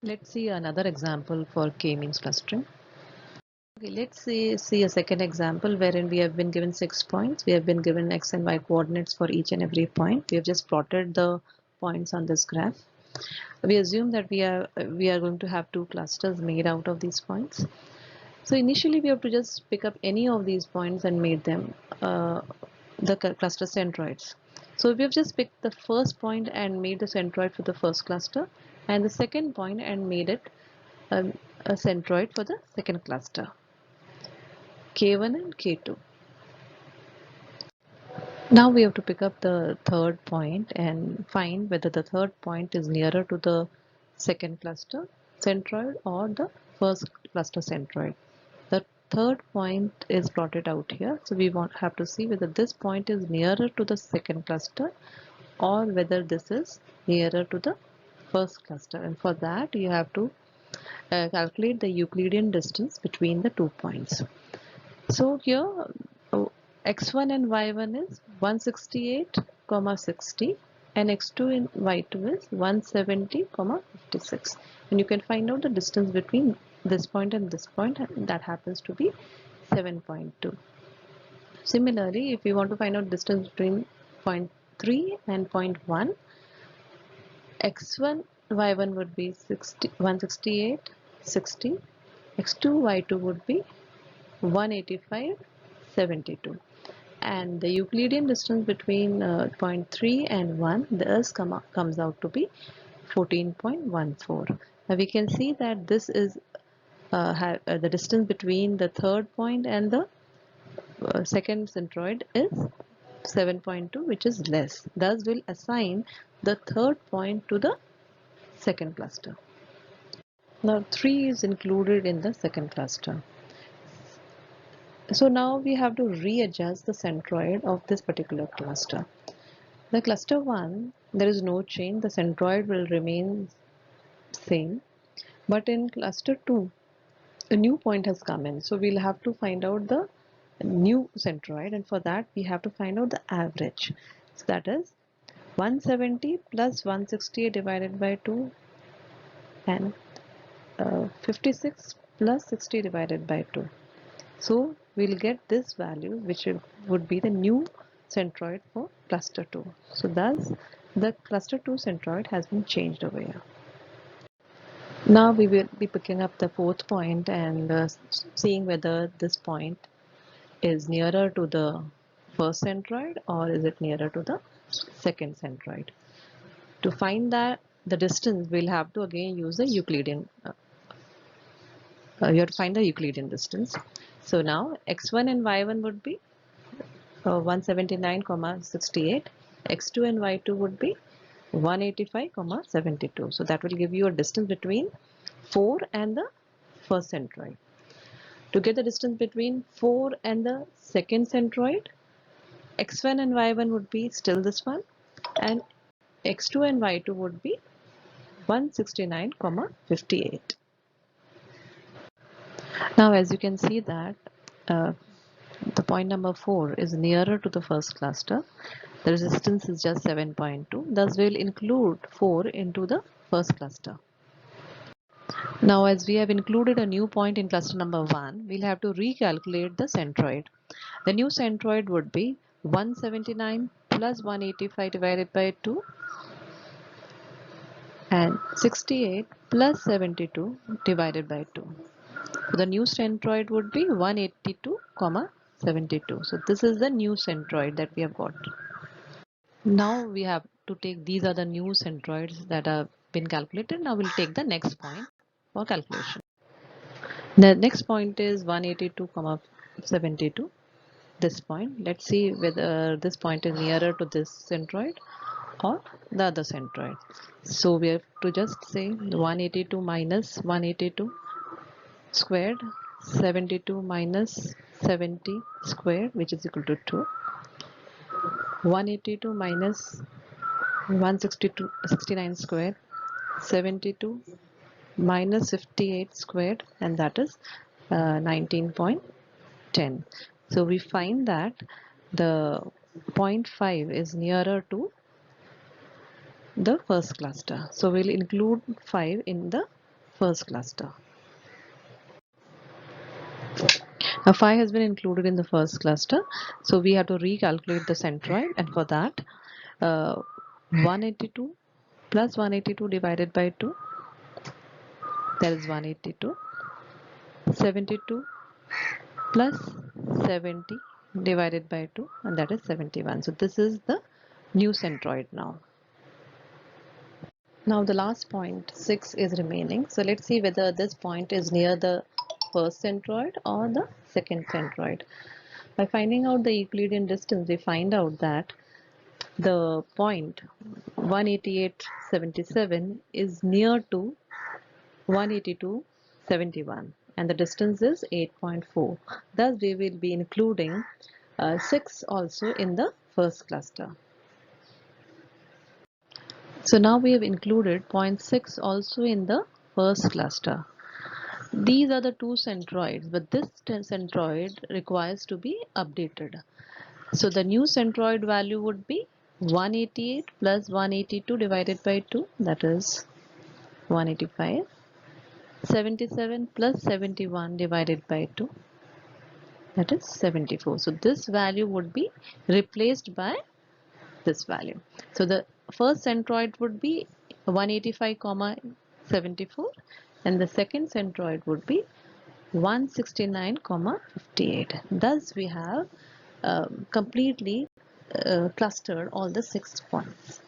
Let's see another example for k-means clustering. Okay, let's see a second example wherein we have been given 6 points. We have been given x and y coordinates for each and every point. We have just plotted the points on this graph. We assume that we are going to have two clusters made out of these points. So initially we have to just pick up any of these points and made them the cluster centroids. So we have just picked the first point and made the centroid for the first cluster, and the second point and made it um, a centroid for the second cluster, K1 and K2. Now we have to pick up the third point and find whether the third point is nearer to the second cluster centroid or the first cluster centroid. The third point is plotted out here, so we have to see whether this point is nearer to the second cluster or whether this is nearer to the first cluster, and for that you have to calculate the Euclidean distance between the 2 points. So here x1 and y1 is 168, 60, and x2 and y2 is 170, 56, and you can find out the distance between this point and this point, and that happens to be 7.2. Similarly, if you want to find out distance between point 3 and point 1, x1 y1 would be 168, 60, x2 y2 would be 185, 72, and the Euclidean distance between point 3 and 1 comes out to be 14.14. Now we can see that this is the distance between the third point and the second centroid is 7.2, which is less. Thus we'll assign the third point to the second cluster. Now 3 is included in the second cluster. So now we have to readjust the centroid of this particular cluster. The cluster 1, there is no change, the centroid will remain same, but in cluster 2 a new point has come in, so we'll have to find out the new centroid, and for that we have to find out the average. So that is 170 plus 168 divided by 2 and 56 plus 60 divided by 2. So we'll get this value, which would be the new centroid for cluster 2. So thus the cluster 2 centroid has been changed over here. Now we will be picking up the fourth point and seeing whether this point is nearer to the first centroid or is it nearer to the second centroid. To find that the distance, we'll have to again use the Euclidean. You have to find the Euclidean distance. So now x1 and y1 would be 179, 68. x2 and y2 would be 185, 72. So that will give you a distance between 4 and the first centroid. To get the distance between 4 and the second centroid, x1 and y1 would be still this one, and x2 and y2 would be 169, 58. Now as you can see that the point number 4 is nearer to the first cluster. The resistance is just 7.2. Thus we'll include 4 into the first cluster. Now as we have included a new point in cluster number 1, we'll have to recalculate the centroid. The new centroid would be 179 plus 185 divided by 2 and 68 plus 72 divided by 2. So the new centroid would be 182, 72. So this is the new centroid that we have got. Now we have to take, these are the new centroids that have been calculated. Now we'll take the next point for calculation. The next point is 182, 72. This point. Let's see whether this point is nearer to this centroid or the other centroid. So we have to just say 182 minus 182 squared, 72 minus 70 squared, which is equal to 2. 182 minus 169 squared, 72 minus 58 squared, and that is 19.10. So we find that the 0.5 is nearer to the first cluster. So we'll include 5 in the first cluster. Now phi has been included in the first cluster, so we have to recalculate the centroid, and for that 182 plus 182 divided by 2, that is 182. 72 plus 70 divided by 2, and that is 71. So this is the new centroid now. Now the last point 6 is remaining. So let's see whether this point is near the first centroid or the second centroid. By finding out the Euclidean distance, we find out that the point 188.77 is near to 182.71, and the distance is 8.4. Thus we will be including 6 also in the first cluster. So now we have included point 6 also in the first cluster. These are the two centroids, but this centroid requires to be updated. So the new centroid value would be 188 plus 182 divided by 2, that is 185. 77 plus 71 divided by 2, that is 74. So this value would be replaced by this value. So the first centroid would be 185,74, and the second centroid would be 169,58. Thus we have completely clustered all the 6 points.